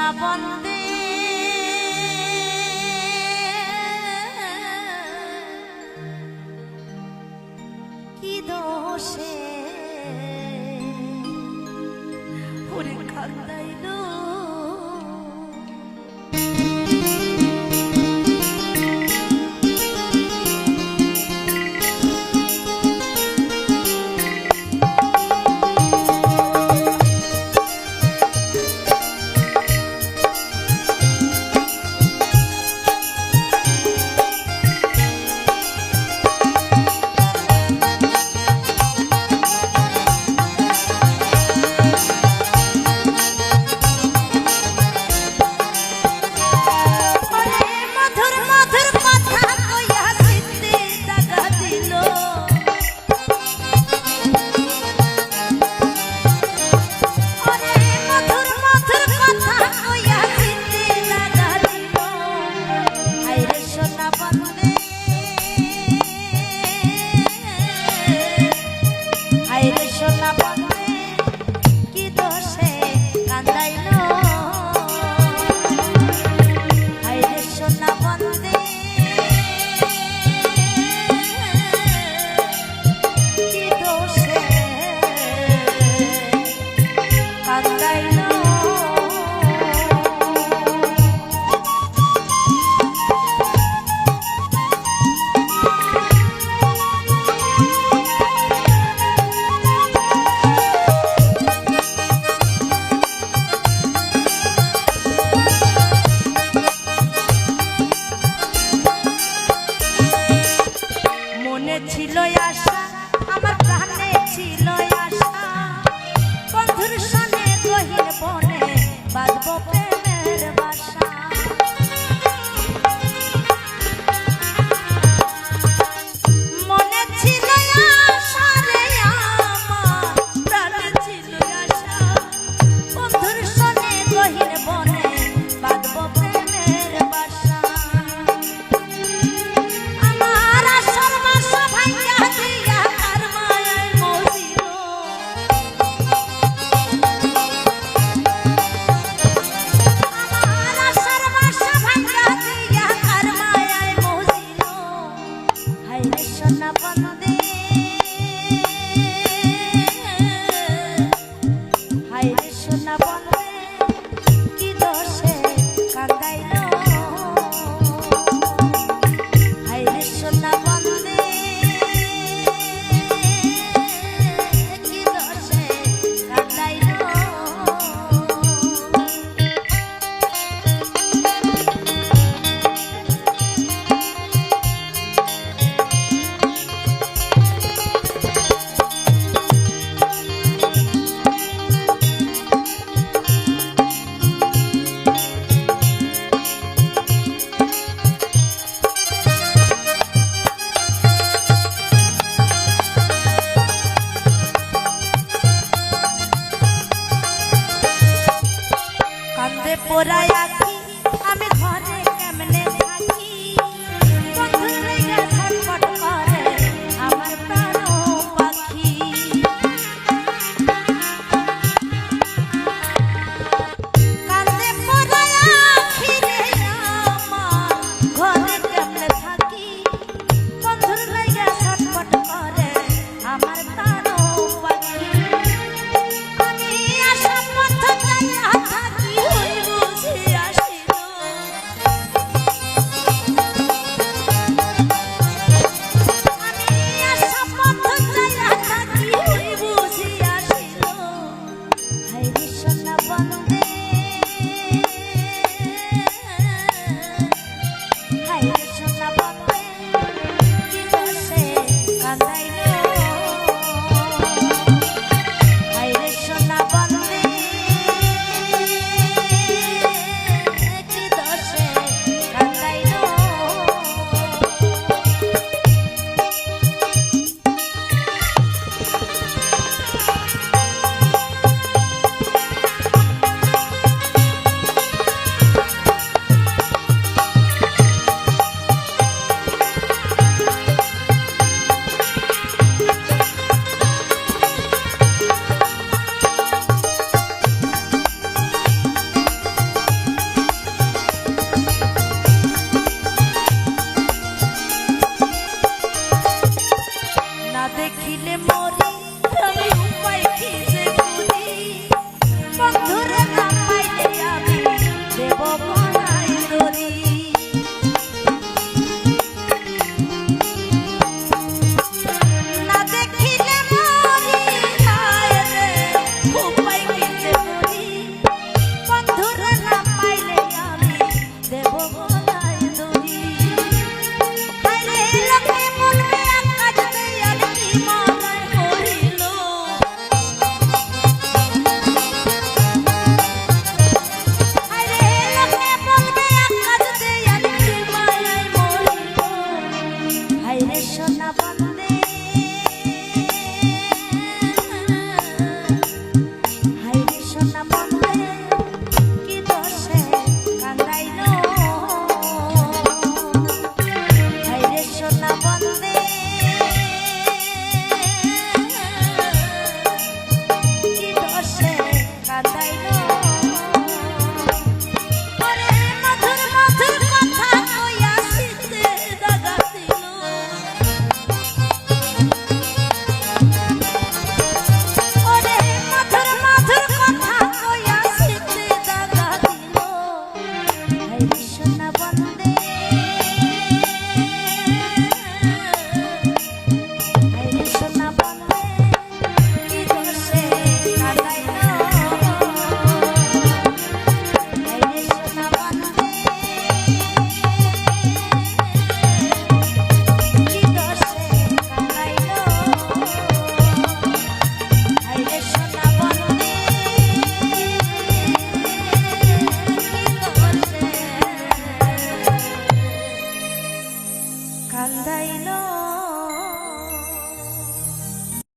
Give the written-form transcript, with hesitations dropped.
সোনা বন্দে কি দোষে ওরে কান্দাইলো ছিল আশা আমার প্রাণে ছিল আশা বন্ধুর সনে গহীন বনে বাঁধবো প্রেমের বাসা মনে ছিল আশা রে আমার প্রাণে ছিল আশা বন্ধুর সনে গহীন বনে বাঁধবো প্রেমের বাসা সোনা বন্দে হায় রে সোনা বন্দে কি দোষে কাঁদাইলো হায় রে সোনা বন্দে কি দোষে কাঁদাইলো পোড়ায় আছি আমি ঘরে কেমনে থাকি বন্ধুর ছটফট করে আমার প্রাণ পাখি কান্দে পোড়ায় আছি রে আমার ঘরে কেমনে থাকি বন্ধুর ছটফট করে আমার প্রাণ পাখি আমি আশা পথ যাইয়া থাকি আশা হাইরে সোনা বন্দে হাইরে সোনা বন্দে কি দোষে কান্দাইলো হাইরে সোনা বন্দে কি দোষে কান্দাইলো কান্দাইলো।